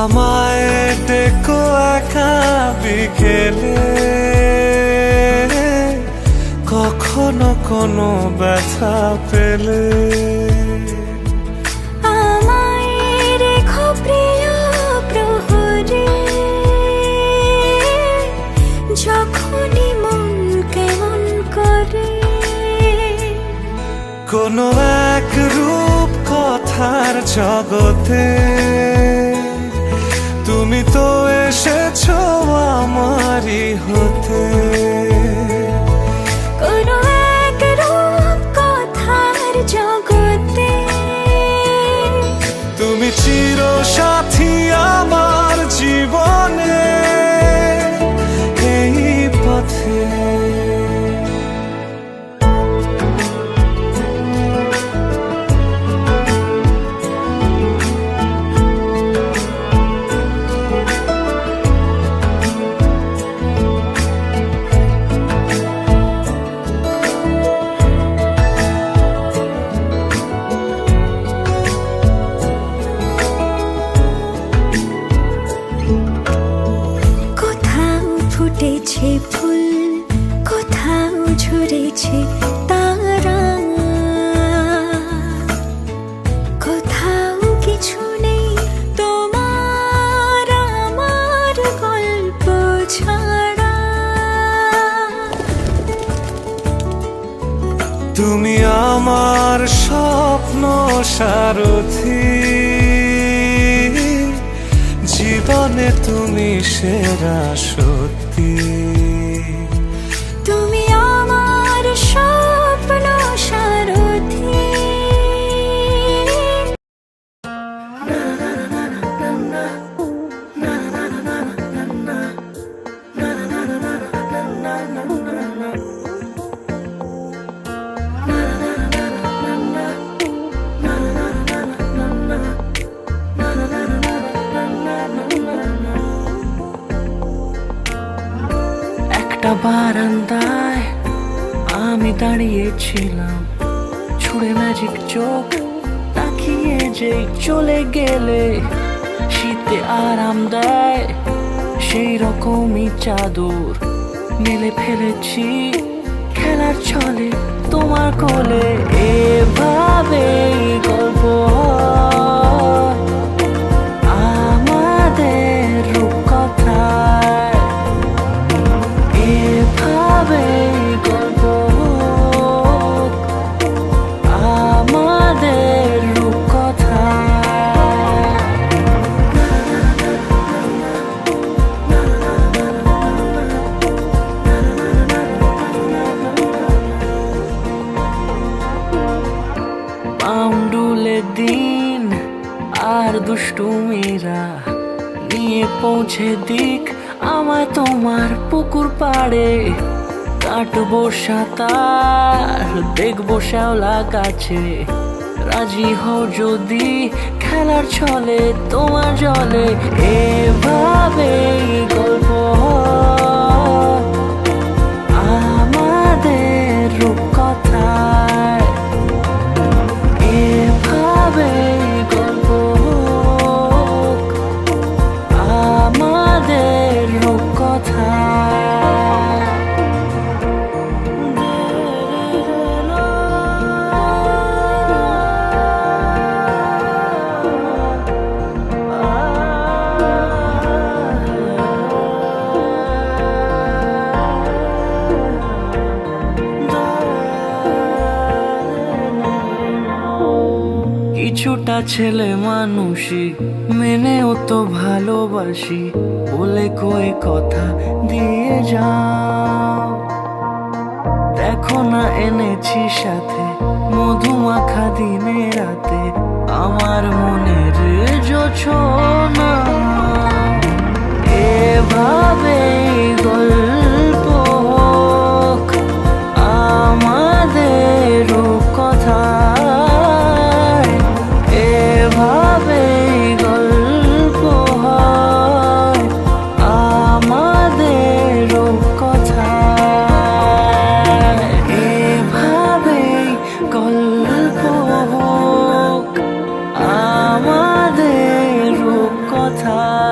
আমায় ডেকো একা বিকেলে, কখনো কোনো ব্যথা পেলে। আমায় রেখো প্রিয় প্রহরে, যখনই মন কেমন করে। কোনো এক রূপ কথার জগতে তুমি তো এসেছো আমারই হতে। কোনো এক রূপ কথার জগতে তুমি চির সাথী আমার জীবনে, এই পথে। ফুটেছে ফুল, কোথাও ঝরেছে তারা, কোথাও কিছু নেই তোমার আমার গল্প ছাড়া। তুমি আমার স্বপ্ন সারথি, জীবনে তুমি সেরা সত্যি। তুমি আমার স্বপ্ন সারথি। একটা বারান্দায় আমি দাঁড়িয়েছিলাম, ছুঁড়ে ম্যাজিক চোখ তাকিয়ে যে চলে গেলে। শীতে আরাম দেয় সেই রকমই চাদর মেলে ফেলেছি খেলার ছলে তোমার কোলে। এভাবেই গল্প হয় আমাদের রূপকথায়, এভাবেই গল্প হোক আমাদের রূপকথায়। পাউন্ডুলে দিন আর দুষ্টুমিরা নিয়ে পৌঁছে দিক আমায় তোমার পুকুর পাড়ে। কাটবো সাঁতার, দেখবো শ্যাওলা গাছে, রাজি হও যদি খেলার ছলে তোমার জলে। এভাবেই গল্প হয় আমাদের রূপকথায়, এভাবেই গল্প হোক আমাদের রূপকথায়। কিছুটা ছেলে মানুষই মেনেও তো ভালোবাসি, বলে কয়ে কথা দিয়ে যাও। দেখো না এনেছি সাথে মধুমাখা দিনে রাতে আমার মনের জোছনা। এভাবেই গল্প হোক আমাদের রূপকথায়, এভাবেই গল্প হয় আমাদের রূপকথায়, এভাবেই গল্প হোক আমাদের রূপকথায়।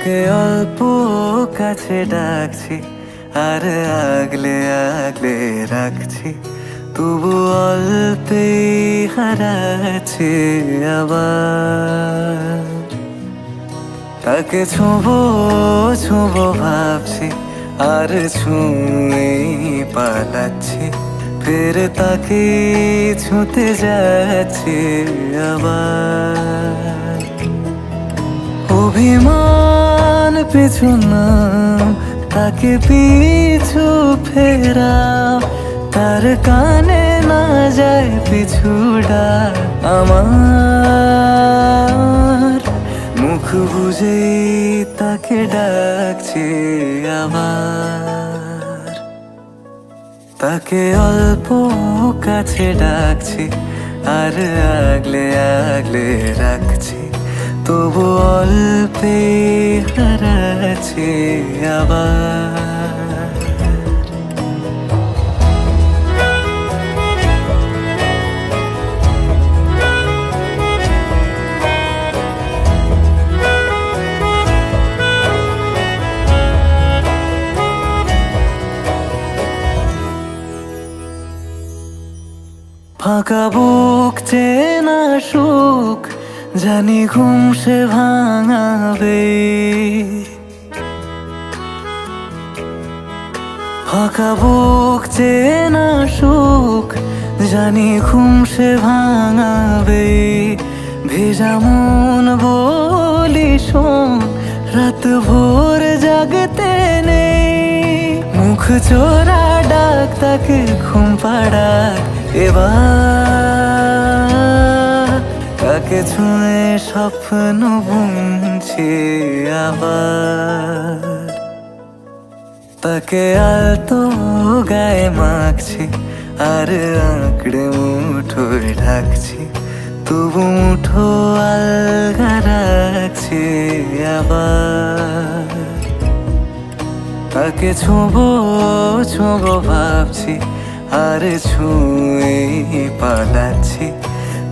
তাকে অল্প কাছে ডাকছি আর আগলে আগলে রাখছি, তবু অল্পে হারাচ্ছে আবার। তাকে ছোঁবো ছোঁবো ভাবছি আর ছুঁয়ে পালাচ্ছি, ফের তাকে ছুঁতে যাচ্ছে আবার। অভিমান পিছু না, তাকে পিছু ফেরা, তার কানে না যায় পিছুডা আমার। মুখ বুঝে তাকে ডাকছে আবার। তাকে অল্প কাছে ডাকছি আর আগলে আগলে রাখছি, তবু অল্পে হারাচ্ছে আবার। ফাঁকা বুক চেনা সুখ জানি ঘুম সে ভাঙাবে, ফাঁকা বুক চেনা সুখ জানি ঘুম সে ভাঙাবে। ভেজা মন বলি শোন, রাত ভোর জাগতে নেই, মুখ চোরা ডাক তাকে ঘুম পাড়াক এবার। তাকে ছুঁয়ে স্বপ্ন বুনছি আবার। তাকে আলতো গায়ে মাখছি আর আঁকড়ে মুঠোয় ঢাকছি, তবু মুঠো আলগা রাখছি আবার। তাকে ছোঁবো ছোঁবো ভাবছি আর ছুঁয়ে পালাচ্ছি,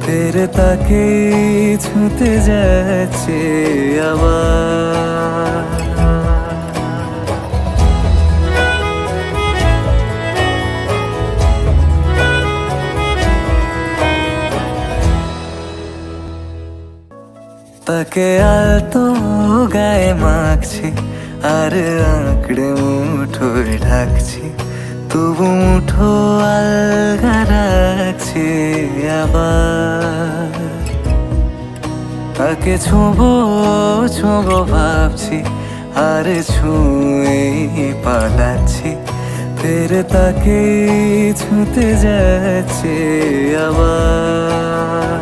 ফের তাকে ছুঁতে যাচ্ছে আবার। তাকে আলতো গায়ে মাখছি আর আঁকড়ে মুঠোয় ঢাকছি, তবু মুঠো আলগা রাখছি আবার। তাকে ছোঁবো ছোঁবো ভাবছি আর ছুঁয়ে পালাচ্ছি, ফের তাকে ছুঁতে যাচ্ছে আবার।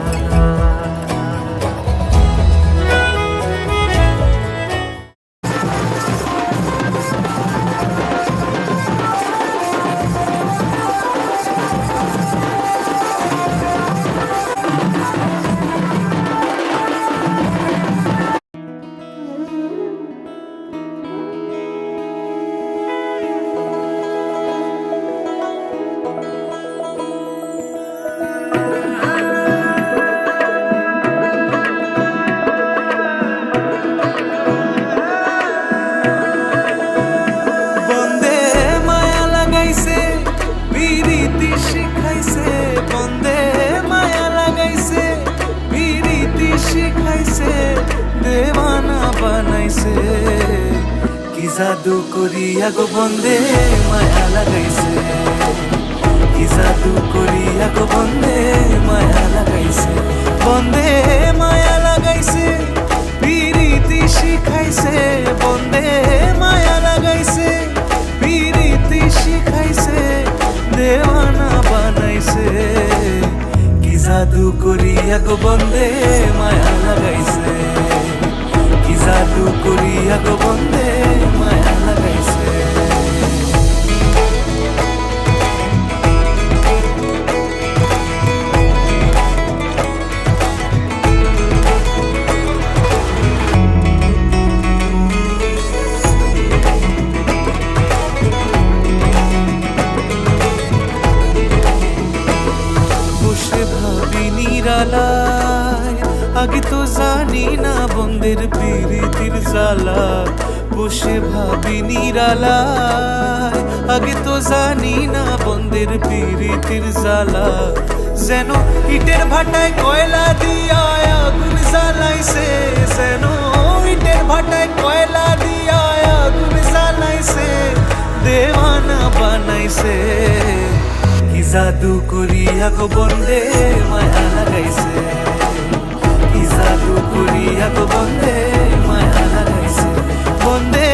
কি জাদু করিয়া গো বন্দে মায়া লাগাইছে, কি জাদু করিয়া গো বন্দে মায়া লাগাইছে। বন্দে মায়া লাগাইছে পিরিতি শিখাইছে, বন্দে মায়া লাগাইছে পিরিতি শিখাইছে, দেওয়ানা বানাইছে। কি জাদু করিয়া গো বন্দে মায়া লাগাইছে, কি জাদু করিয়া গো বন্দে মায়া লাগাইছে। বসে ভাবি নিরালায়, আগে তো জানি জানি না বন্ধের প্রীতির জ্বালা, বসে ভাবি নিরালায়। আগে তো জানি না বন্ধের প্রীতির জ্বালা, যেন ইটের ভাটায় কয়লা দিয়া আগুন জ্বালাইছে, যেন ইটের ভাটায় কয়লা দিয়া আগুন জ্বালাইছে, দেওয়ানা বানাইছে। কি জাদু করিয়া গো বন্ধে মায়া লাগাইছে, কি জাদু করিয়া গো বন্ধে মায়া লাগাইছে, বন্ধে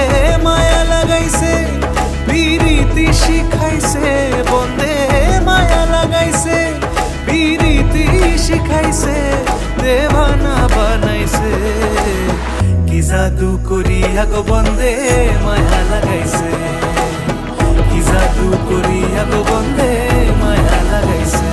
মায়া লাগাইছে, প্রীতি শিখাইছে, বন্ধে মায়া লাগাইছে, প্রীতি শিখাইছে, দেওয়ানা বানাইছে। কি জাদু করিয়া গো বন্ধে মায়া লাগাইছে, কি জাদু করিয়া গো বন্ধে মায়া লাগাইছে।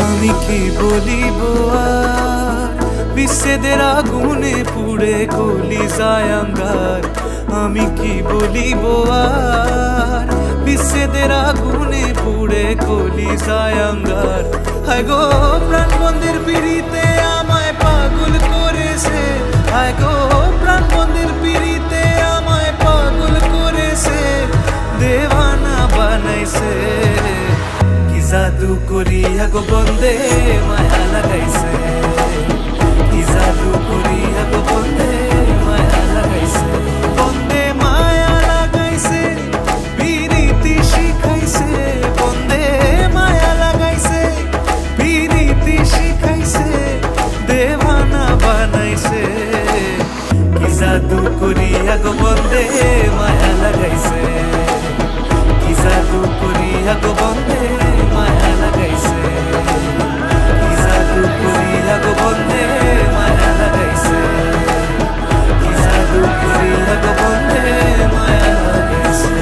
আমি কি বলিব আর, বিচ্ছেদের আগুনে পুড়ে গলি যায় আঙ্গার। আমি কি বলিব আর, বিচ্ছেদের আগুনে পুড়ে গলি যায় আঙ্গার। হায় গো প্রাণ বন্ধের পিড়িতে আমায় পাগল করেছে, হায় গো প্রাণ বন্ধের পিড়িতে আমায় পাগল করেছে, দেওয়ানা বানাইছে। কি জাদু করিয়া গো বন্ধে মায়া লাগাইছে, কি জাদু করিয়া গো বন্ধে মায়া লাগাইছে, বন্ধে মায়া লাগাইছে, প্রীতি শিখাইছে, বন্ধে মায়া লাগাইছে, প্রীতি শিখাইছে, দেওয়ানা বানাইছে। কি জাদু করিয়া গো বন্ধে মায়া লাগাইছে, কি জাদু করিয়া গো বন্ধে মায়া লাগাইছে, কি জাদু করিয়া গো বন্ধে মায়া লাগাইছে, কি জাদু করিয়া গো বন্ধে মায়া লাগাইছে।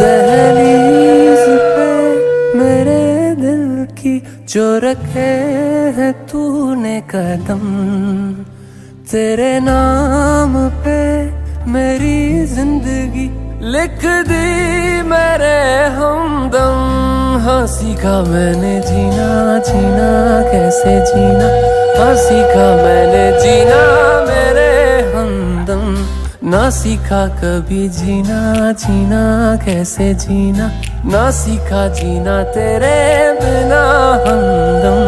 दहलीज पे मेरे दिल की जो रखे है तूने कदम, तेरे नाम पे मेरी जिंदगी लिख दी मेरे हमदम। हाँ सीखा मैंने जीना, जीना कैसे जीना, हाँ सीखा मैंने जीना मेरे हमदम। ना सीखा कभी जीना, जीना कैसे जीना, ना सीखा जीना तेरे बिना हमदम।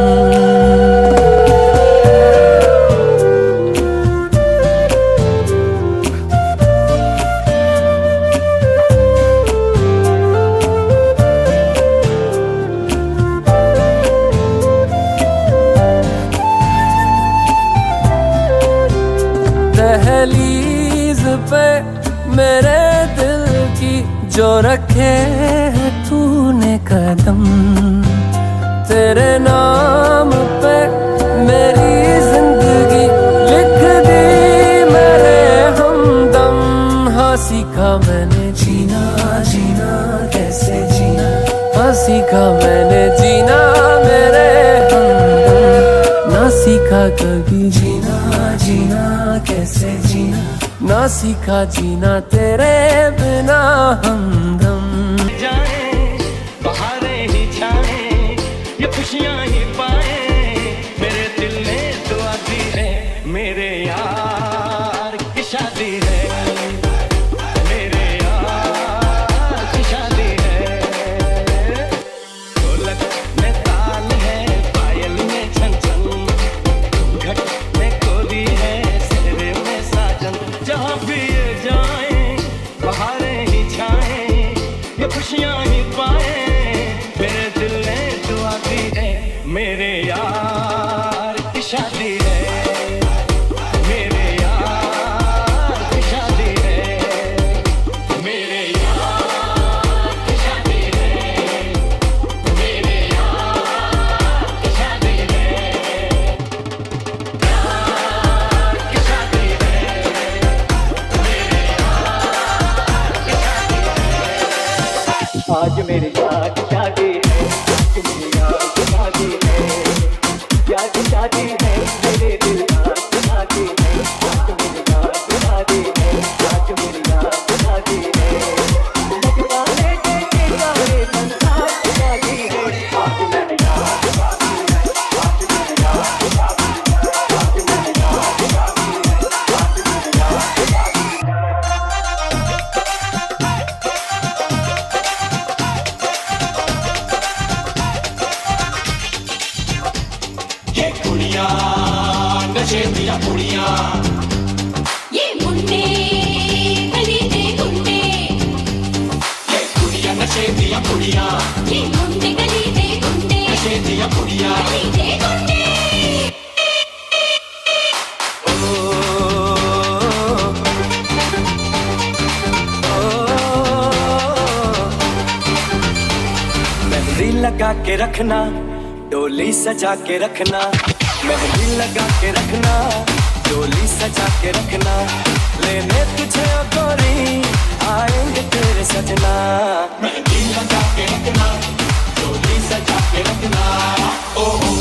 दहलीज पे मेरे दिल की जो रखे है तूने कदम, तेरे नाम पे मेरी जिंदगी लिख दी मेरे हमदम। हाँ सीखा मैंने जीना, जीना कैसे जीना, हाँ सीखा मैंने जीना मेरे हमदम। ना सीखा कभी जीना, जीना कैसे जीना, ना सीखा जीना तेरे बिना हमदम। जाए आज मेरी याद शादी है, आज मेरी याद शादी है, याद शादी है मेरे दिल आज शादी है, आज मेरी याद शादी है, आज मेरी याद शादी है, लगवाने के सारे संसार शादी है, आज मेरी याद शादी है, आज मेरी याद शादी है, आज मेरी याद शादी है, आज मेरी याद शादी है। ये कुड़ियाँ नशे दिया कुड़ियाँ, ये मुन्ने गली दे गुंडे, ये कुड़ियाँ नशे दिया कुड़ियाँ, ये मुन्ने गली दे गुंडे, नशे दिया कुड़ियाँ। गली दे गुंडे। मेहंदी लगा के रखना, डोली सजा के रखना, मेहंदी लगा के रखना, डोली सजा के रखना, लेने तुझे ओ गोरी आएंगे तेरे सजना। मेहंदी लगा के रखना, डोली सजा के रखना, ओहो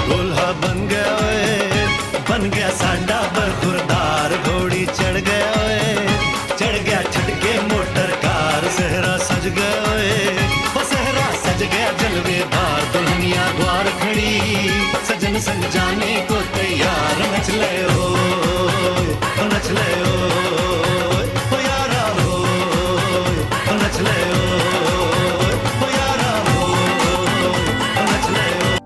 दूल्हा बन गया साडा बरखुरदार, घोड़ी चढ़ गया ओए, चढ़ गया छटके मोटर कार, सहरा सज गया ओए, वो सहरा सज गया जलवेदार, दुल्हनिया द्वार खड़ी, सजन संग जाने को तैयार, नच ले ओ नच ले ओ यारा हो, नच ले ओ यारा हो, नच ले ओ।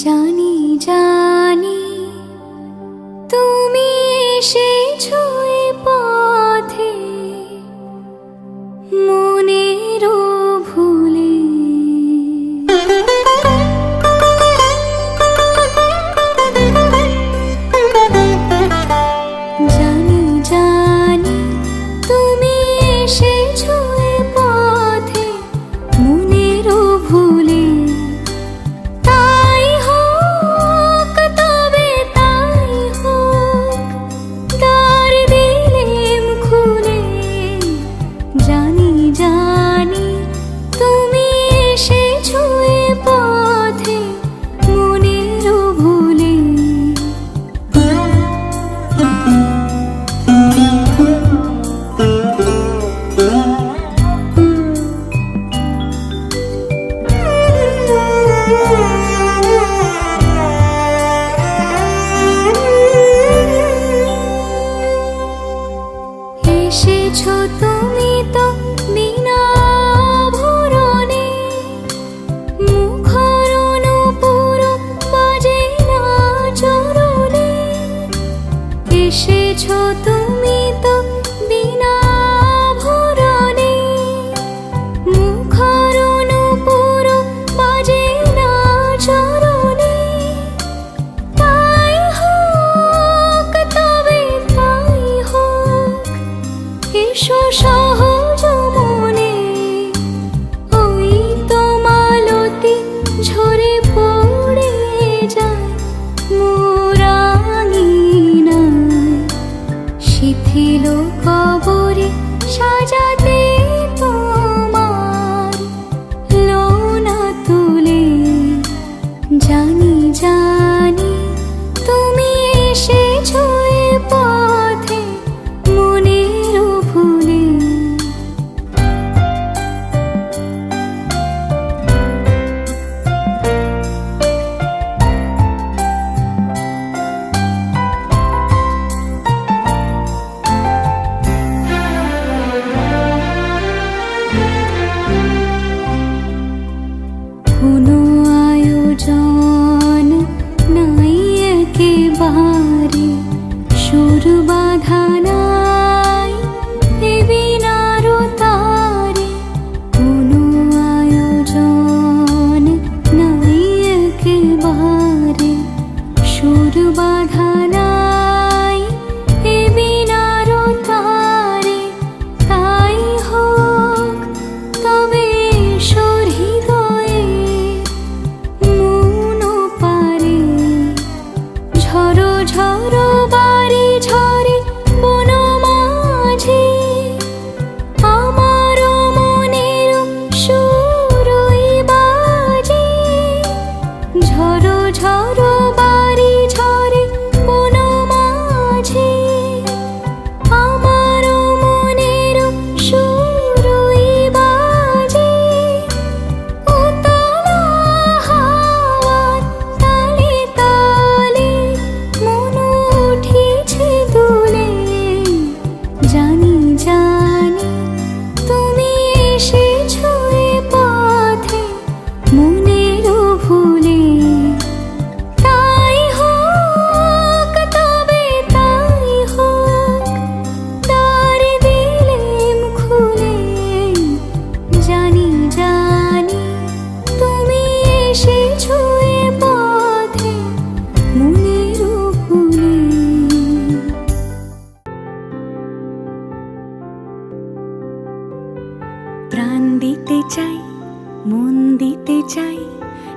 জানি জানি তুমি এসেছো এ পথে মনেরও ভুলে, জানি জানি তুমি এসেছো এ পথে মনেরও ভুলে, তাই হোক তবে তাই হোক দ্বার দিলেম খুলে, জানি জানি তুমি এসেছো এ পথে মনেরও ভুলে। এসেছো তুমি তো বিনা ভরণে, মুখরণ পুরো বাজে না চরণে, এসেছো তুমি তো বিনা ভরণে, মুখরণ পুরো বাজে না চরণে, তাই হোক তবে তাই হোক এসো সহজ মনে, ওই তো মালতী ঝরে পড়ে যায় মোর আঙিনায়,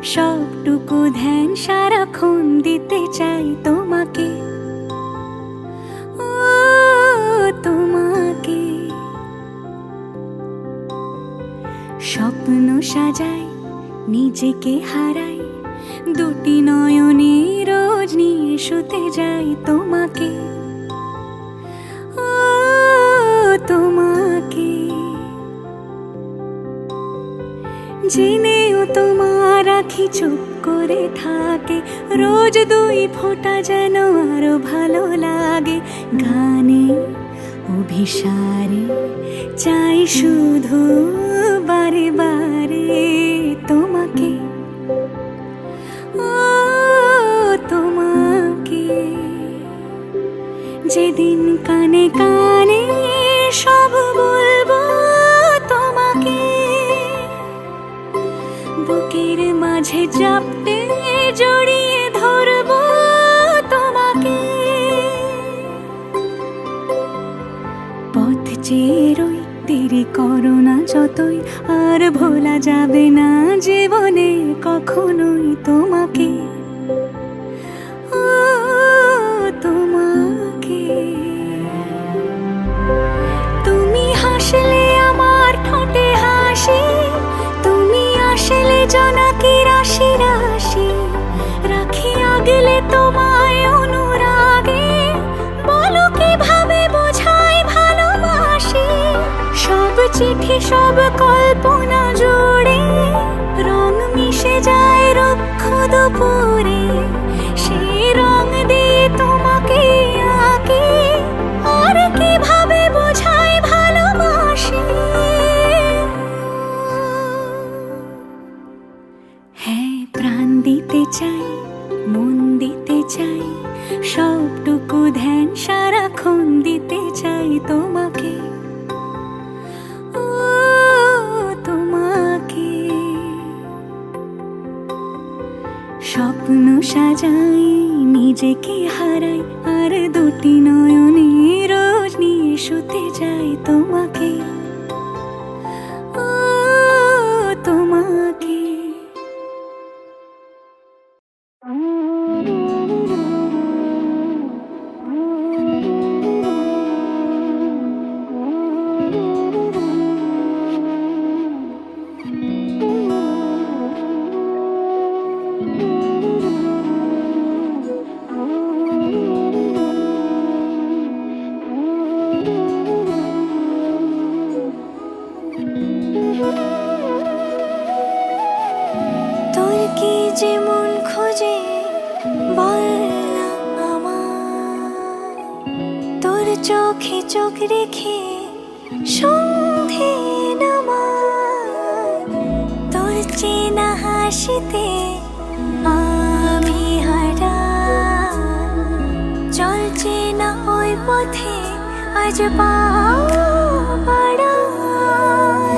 সবটুকু ধ্যান সারাক্ষণ দিতে চাই তোমাকে, ও তোমাকে। স্বপ্ন সাজাই, নিজেকে হারাই, দুটি নয়নে রোজ নিয়ে শুতে যাই তোমাকে, ও তোমাকে। জেনেও তোমার আখি চুপ করে থাকে, রোজ দুই ফোঁটা যেন আরো ভালো লাগে। গানে অভিসারে চাই শুধু বারে বারে তোমাকে, ও তোমাকে। যেদিন কানে কানে সব বলবো তোমাকে, বুকের মাঝে চাপতে জড়িয়ে ধরবো তোমাকে। পথ চেয়ে রই, দেরি করো না যতই, আর ভোলা যাবে না জীবনে কখনোই তোমাকে, ও তোমাকে। তুমি হাসলে আমার ঠোঁটে হাসি, তুমি আসলে জোনাকি রাশি রাশি। রাখি আগলে তোমায় অনুরাগে, বলো কিভাবে বোঝাই ভালোবাসি। সব চিঠি সব কল্পনা জুড়ে রং মিশে যায় রুক্ষ দুপুরে, সেই রং দিয়ে তোমাকে আঁকি, আর কিভাবে বোঝাই ভালোবাসি। হ্যাঁ, প্রাণ দিতে চাই, মন দিতে চাই, সবটুকু ধ্যান সারাক্ষণ দিতে চাই তোমাকে, ও তোমাকে। স্বপ্ন সাজাই, নিজেকে হারাই, আর দুটি নয়নে রোজ নিয়ে শুতে যাই তোমাকে, ও তোমাকে। তোর কি যে মন খোঁজে বল না আমায়, তোর চোখে চোখ রেখে সন্ধে নামায়। তোর চেনা হাসিতে আমি হারাই, চলছে না ওই পথে আজ পা বাড়াই।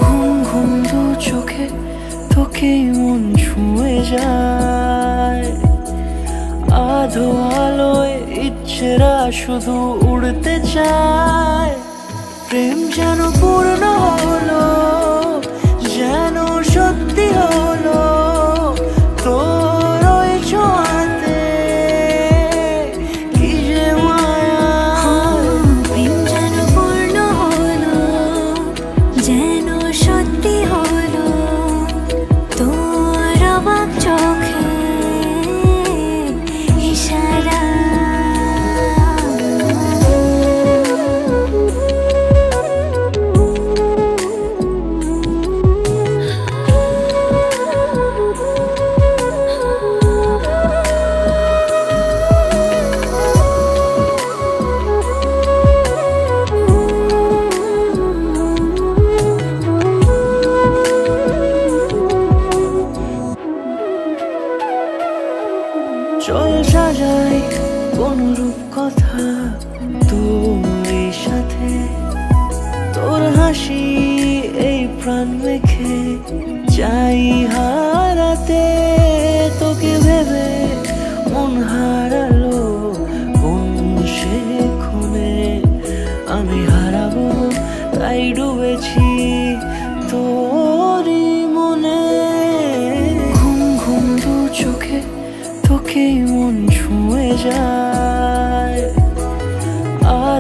ঘুম ঘুম দু চোখে তোকে মন ছুঁয়ে যায়, আধো আলোয় ইচ্ছেরা শুধু উড়তে চায়। প্রেম যেন পূর্ণ হলো, যেন সত্যি হলো, তোর ওই ছোঁয়াতে কি যে মায়া। প্রেম যেন পূর্ণ হলো, যেন সত্যি হলো, তোর অবাক চোখে ইশারা। চল সাজাই কোন রূপ কথা তোর সাথে, তোর হাসি এই প্রাণ মেখে চাই হারাতে। তোকে ভেবে মন হারালো কোন সে ক্ষণে, আমি হারাবো তাই ডুবেছি তোরই মনে। ঘুম ঘুম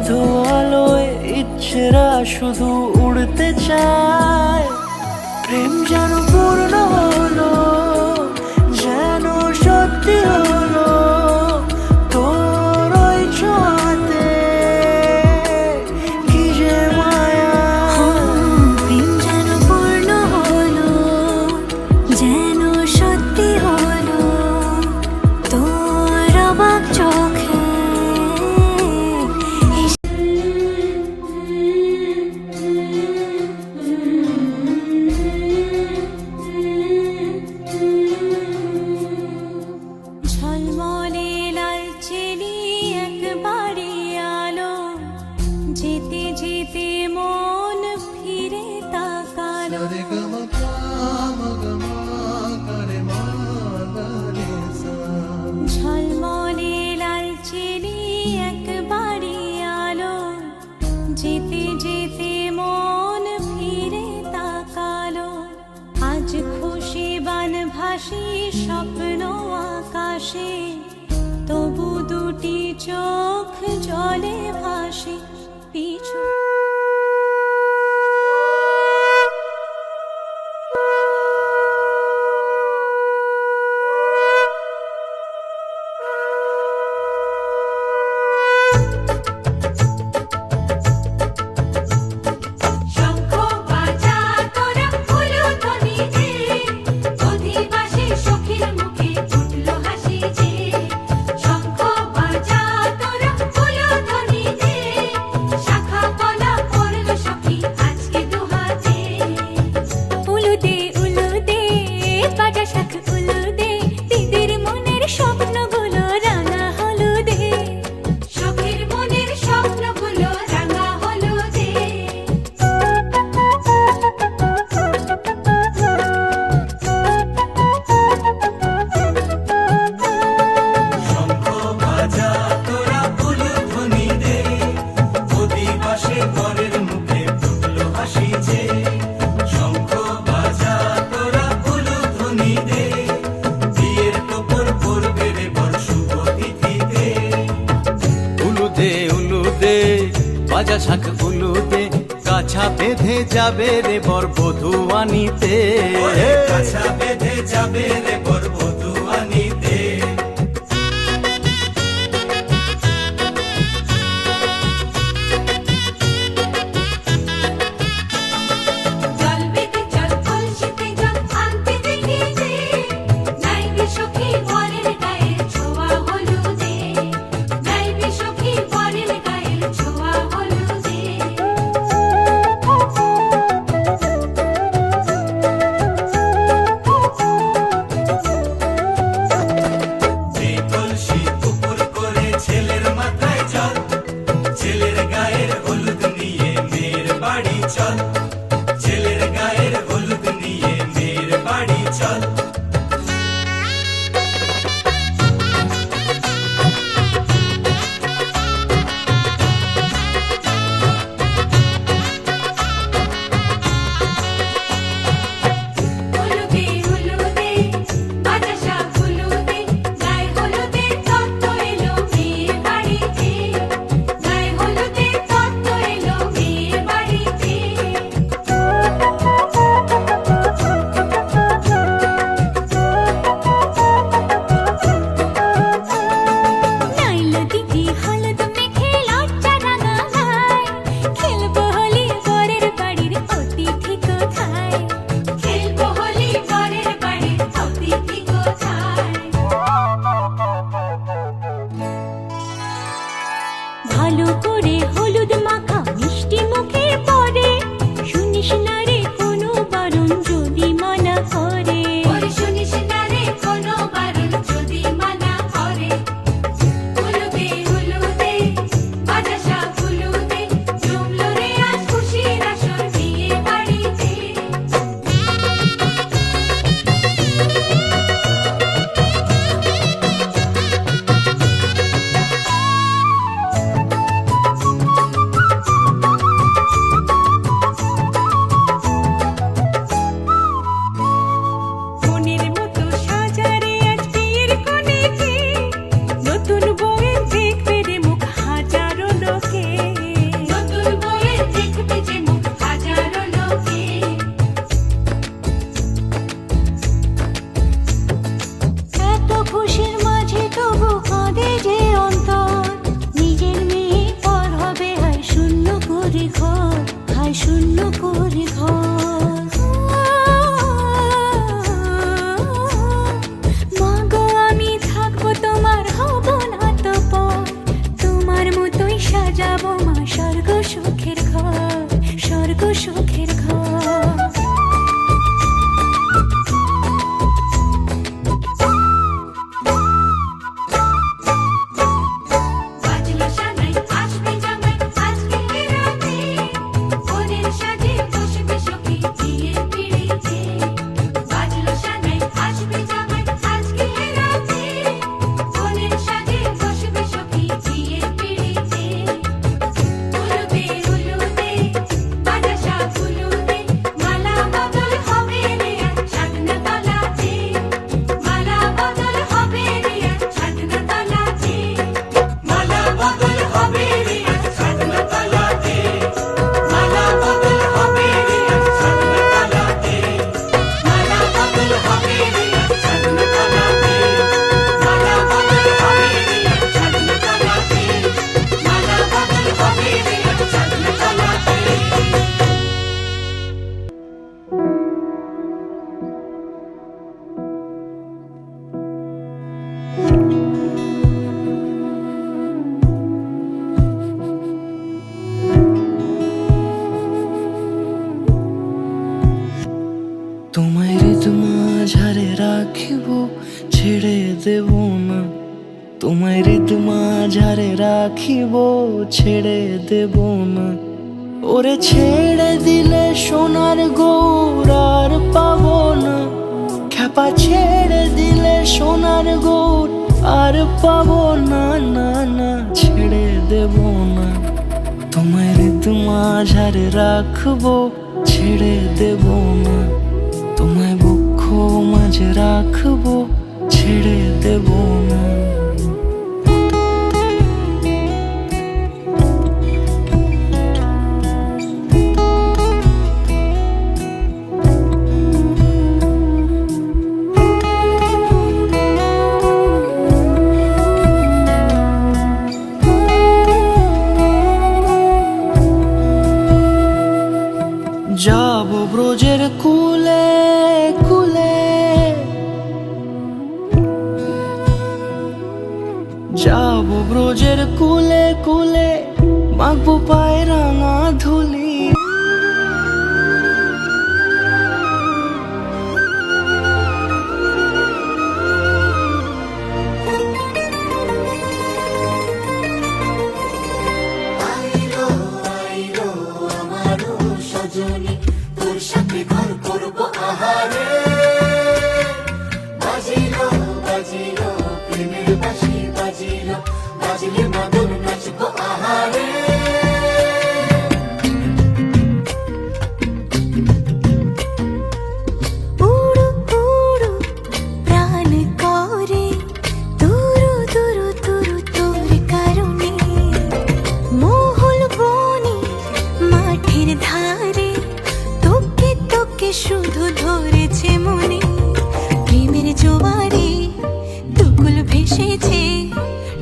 শুধু আলোয় ইচ্ছেরা শুধু উড়তে চায় প্রেম যেন পূর্ণ হলো যেন সত্যি হলো তোর ওই ছোঁয়াতে কি যে মায়া প্রেম যেন পূর্ণ হলো যেন সত্যি হলো তোর অবাক চোখে ঝলমলে লালচেলি একবারে আলো যেতে যেতে মন ফিরে তাকালো ঝলমলে লালচেলি একবারে আলো যেতে যেতে মন ফিরে তাকালো আজ খুশি বানভাসী স্বপ্ন আকাশে তবু দুটি চোখ জলে ভাসে পিছু শঙ্খ বাজা তোরা উলুধ্বনি দে অধিবাসী সখীর মুখে ফুটলো হাসি যে শঙ্খ বাজা তোরা উলুধ্বনি দে শাখা কলা পড়লো সখী আজকে দুহাতে উলুদে উলুদে বাজা শাখ উলুদে দিদির মনের স্বপ্নগুলো রাঙা হলুদে সখীর মনের স্বপ্নগুলো রাঙা হলুদে শঙ্খ বাজা তোরা উলুধ্বনি দে অধিবাসে ঘরের মুখে ফুটলো হাসি যে শঙ্খ বাজা তোরা উলুধ্বনি দে বিয়ের টোপর পড়বে রে বড় শুভ তিথিতে উলুদে উলুদে বাজা শাখ উলুদে কাছা বেঁধে যাবে রে বর বধূ আনিতে ওরে কাছা বেঁধে যাবে রে বর বধূ আনিতে জল বেঁধে জল কলসিতে জল আনতে দেখি যে নাইবি সখী বরের গায়ের ছোঁয়া হলুদে নাইবি সখী বরের গায়ের ছোঁয়া হলুদে যে কলসি উপর করে ছেলের মাথায় জল ছেলের গায়ের হলুদ নিয়ে মেয়ের বাড়ি চল ছেলের গায়ের হলুদ নিয়ে মেয়ের বাড়ি চল হলুদে হলুদে বাজা শাখ হলুদে গায়ে হলুদে তত্ত্ব এলো মেয়ের বাড়িতে গায়ে হলুদে তত্ত্ব এলো মেয়ের বাড়িতে নাইলো দিদি হলুদ মেখে লজ্জা রাঙা গায় খেলবো হোলি বরের বাড়ির অতিথি কোথায় খেলবো হোলি বরের বাড়ির অতিথি কোথায় ভালো করে হলুদ মাখা মিষ্টি মুখে পড়ে শুনিস না রে কোনো বারণ যদি মানা করে ওরে শুনিস না রে কোনো বারণ যদি মানা করে হলুদে হলুদে বাজা শাখ হলুদে জমলো রে আজ খুশির আসর বিয়ে বাড়িতে দুপুর ঘর। মাগো আমি থাকবো তোমার, হব না তো পর। তোমার মতোই সাজাবো মা স্বর্গ সুখের ঘর, স্বর্গ সুখের ঘর। বাজলো সানাই আসবে জামাই আজকে রাতে, ওদের সাথে বসবে সখী বিয়ের পিড়িতে। বাজলো সানাই আসবে জামাই আজকে রাতে, ওদের সাথে বসবে সখী বিয়ের পিড়িতে। উলুদে উলুদে বাজা শাহ উলুদে, মালা বদল হবে রে আজ ছাদনা তলাতে। মালা বদল হবে রে আজ ছাদনা তলাতে। মালা বদল হবে রে আজ ছাদনা তলাতে, মালা বদল হবে রে আজ ছাদনা তলাতে, মালা বদল হবে রে আজ ছাদনা তলাতে, মালা বদল হবে রে আজ ছাদনা তলাতে, মালা বদল হবে রে আজ ছাদনা তলাতে। তোমায় ঋতু মাঝারে রাখিব, ছেড়ে দেব না। তোমায় ঋতু মাঝারে রাখিব, ছেড়ে দেব না। ওরে ছেড়ে দিলে সোনার গৌর আর পাবো না। খ্যাপা ছেড়ে দিলে সোনার গৌর আর পাবো না, না না ছেড়ে দেব না। তোমায় ঋতু মাঝারে রাখবো, ছেড়ে দেব না। তোমায় বক্ষ মাঝে রাখবো, ছেড়ে দেব না। যাবো ব্রজের কুলে কুলে, যাবো ব্রজের কুলে কুলে, মাখবো পায়ে রাঙা ধুলি। তোর সাথে ঘর করবো আহারে, বাজিলো বাজিলো প্রেমের বাঁশি বাজিলো, বাজলে মদন নাচবো আহারে। উড়ু উড়ু প্রাণ করে দুরু দুরু দুরু তোর কারণে। মহল বনে মাঠের ধারে, তোকে তোকে শুধু ধরেছে মনে। প্রেমের জোয়ারে দুকুল ভেসেছে,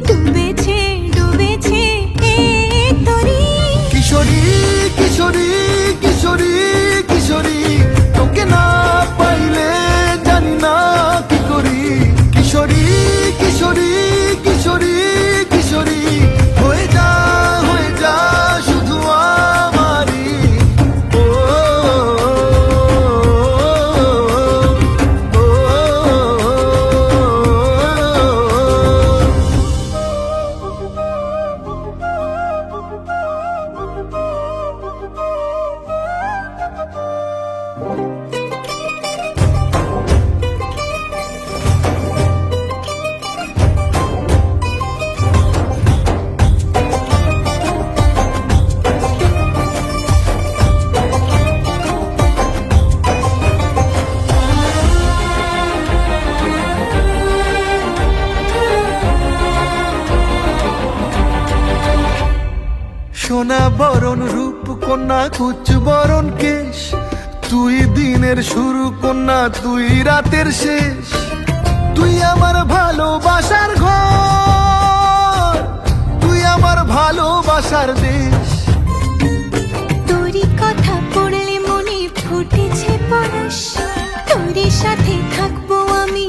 ডুবেছে ডুবেছে এই তরি। কিশোরী কিশোরী কিশোরী কিশোরী, তোকে না পাইলে জানি না কি করি। কিশোরী কিশোরী কিশোরী কিশোরী, হয়ে যা শুধু আমারই। ও, ও, ও, সোনা বরণ রূপ কন্যা কুচ বরণ কেশ, তুই দিনের শুরু কন্যা তুই রাতের শেষ। তুই আমার ভালোবাসার ঘর, তুই আমার ভালোবাসার দেশ। তোরই কথা পড়লে বেশ তোর সাথে থাকবো আমি